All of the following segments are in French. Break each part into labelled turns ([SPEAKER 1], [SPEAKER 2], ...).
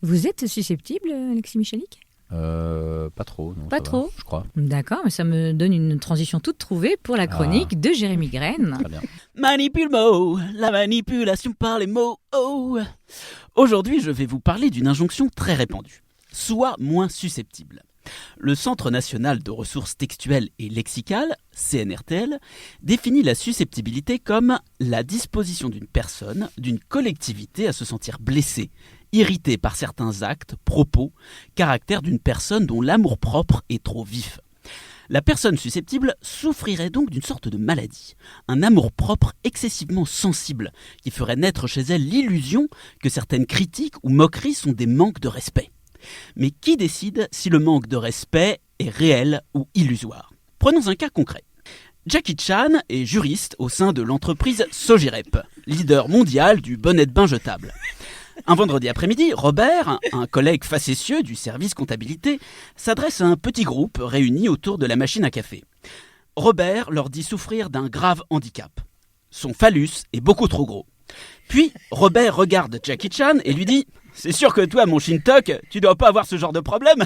[SPEAKER 1] Vous êtes susceptible, Alexis Michalik?
[SPEAKER 2] Pas trop, non.
[SPEAKER 1] Pas
[SPEAKER 2] ça
[SPEAKER 1] trop.
[SPEAKER 2] va, je crois.
[SPEAKER 1] D'accord, mais ça me donne une transition toute trouvée pour la chronique de Jérémy Graine.
[SPEAKER 2] Très bien.
[SPEAKER 3] Manipule-mots, la manipulation par les mots. Oh. Aujourd'hui, je vais vous parler d'une injonction très répandue. Sois moins susceptible. Le Centre national de ressources textuelles et lexicales, CNRTL, définit la susceptibilité comme la disposition d'une personne, d'une collectivité à se sentir blessée, irritée par certains actes, propos, caractères d'une personne dont l'amour-propre est trop vif. La personne susceptible souffrirait donc d'une sorte de maladie, un amour-propre excessivement sensible qui ferait naître chez elle l'illusion que certaines critiques ou moqueries sont des manques de respect. Mais qui décide si le manque de respect est réel ou illusoire? Prenons un cas concret. Jackie Chan est juriste au sein de l'entreprise Sogirep, leader mondial du bonnet de bain jetable. Un vendredi après-midi, Robert, un collègue facétieux du service comptabilité, s'adresse à un petit groupe réuni autour de la machine à café. Robert leur dit souffrir d'un grave handicap. Son phallus est beaucoup trop gros. Puis, Robert regarde Jackie Chan et lui dit « C'est sûr que toi, mon Shintok, tu dois pas avoir ce genre de problème !»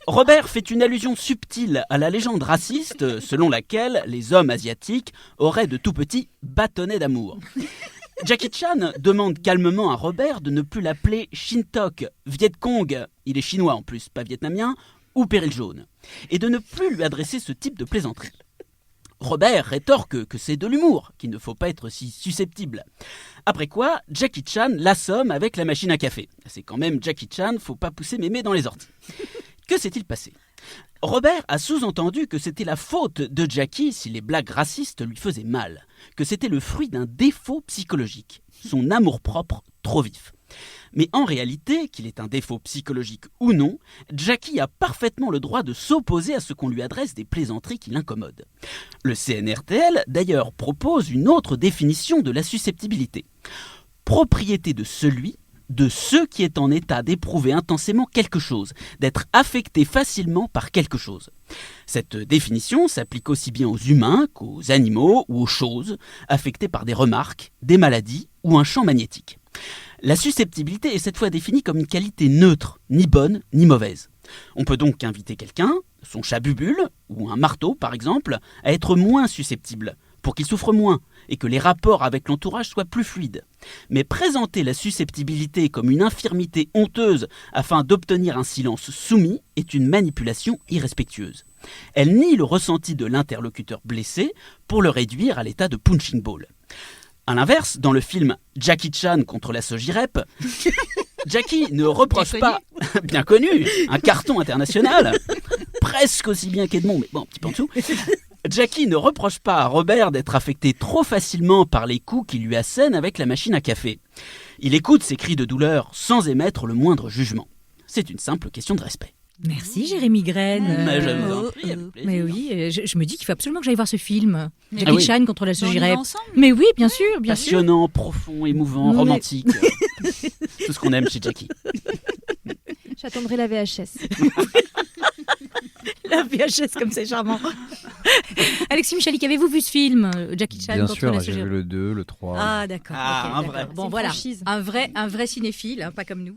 [SPEAKER 3] Robert fait une allusion subtile à la légende raciste selon laquelle les hommes asiatiques auraient de tout petits bâtonnets d'amour. Jackie Chan demande calmement à Robert de ne plus l'appeler Shintok, Viet Cong, il est chinois en plus, pas vietnamien, ou péril jaune, et de ne plus lui adresser ce type de plaisanterie. Robert rétorque que c'est de l'humour, qu'il ne faut pas être si susceptible. Après quoi, Jackie Chan l'assomme avec la machine à café. C'est quand même Jackie Chan, faut pas pousser mémé dans les orties. Que s'est-il passé ? Robert a sous-entendu que c'était la faute de Jackie si les blagues racistes lui faisaient mal, que c'était le fruit d'un défaut psychologique, son amour-propre trop vif. Mais en réalité, qu'il est un défaut psychologique ou non, Jackie a parfaitement le droit de s'opposer à ce qu'on lui adresse des plaisanteries qui l'incommodent. Le CNRTL, d'ailleurs, propose une autre définition de la susceptibilité. Propriété de celui, de ceux qui est en état d'éprouver intensément quelque chose, d'être affecté facilement par quelque chose. Cette définition s'applique aussi bien aux humains qu'aux animaux ou aux choses, affectés par des remarques, des maladies ou un champ magnétique. La susceptibilité est cette fois définie comme une qualité neutre, ni bonne ni mauvaise. On peut donc inviter quelqu'un, son chat Bubule, ou un marteau par exemple, à être moins susceptible, pour qu'il souffre moins, et que les rapports avec l'entourage soient plus fluides. Mais présenter la susceptibilité comme une infirmité honteuse afin d'obtenir un silence soumis est une manipulation irrespectueuse. Elle nie le ressenti de l'interlocuteur blessé pour le réduire à l'état de punching ball. A l'inverse, dans le film Jackie Chan contre la Sogirep, Jackie ne reproche pas, bien connu, un carton international, presque aussi bien qu'Edmond, mais bon, un petit peu en dessous. Jackie ne reproche pas à Robert d'être affecté trop facilement par les coups qu'il lui assène avec la machine à café. Il écoute ses cris de douleur sans émettre le moindre jugement. C'est une simple question de respect.
[SPEAKER 1] Merci Jérémy Graine.
[SPEAKER 3] Mais je vous en prie, avec plaisir.
[SPEAKER 1] Mais oui, je me dis qu'il faut absolument que j'aille voir ce film. Jackie
[SPEAKER 3] oui.
[SPEAKER 1] Chan contre la
[SPEAKER 4] On y va
[SPEAKER 1] Sogirep.
[SPEAKER 4] ensemble.
[SPEAKER 1] Mais oui, bien sûr, bien sûr.
[SPEAKER 3] Passionnant, profond, émouvant,
[SPEAKER 1] Mais-
[SPEAKER 3] romantique. Tout ce qu'on aime chez Jackie.
[SPEAKER 5] J'attendrai la VHS.
[SPEAKER 1] La VHS comme c'est charmant. Alexis Michalik, avez-vous vu ce film, Jackie Chan
[SPEAKER 2] Bien
[SPEAKER 1] contre
[SPEAKER 2] sûr,
[SPEAKER 1] la
[SPEAKER 2] j'ai vu
[SPEAKER 1] Sogirep?
[SPEAKER 2] le 2, le 3.
[SPEAKER 1] Ah d'accord.
[SPEAKER 3] Ah,
[SPEAKER 1] ok,
[SPEAKER 3] un
[SPEAKER 1] d'accord.
[SPEAKER 3] vrai.
[SPEAKER 1] Bon
[SPEAKER 5] C'est une
[SPEAKER 1] voilà,
[SPEAKER 5] franchise.
[SPEAKER 1] un vrai cinéphile, hein, pas comme nous.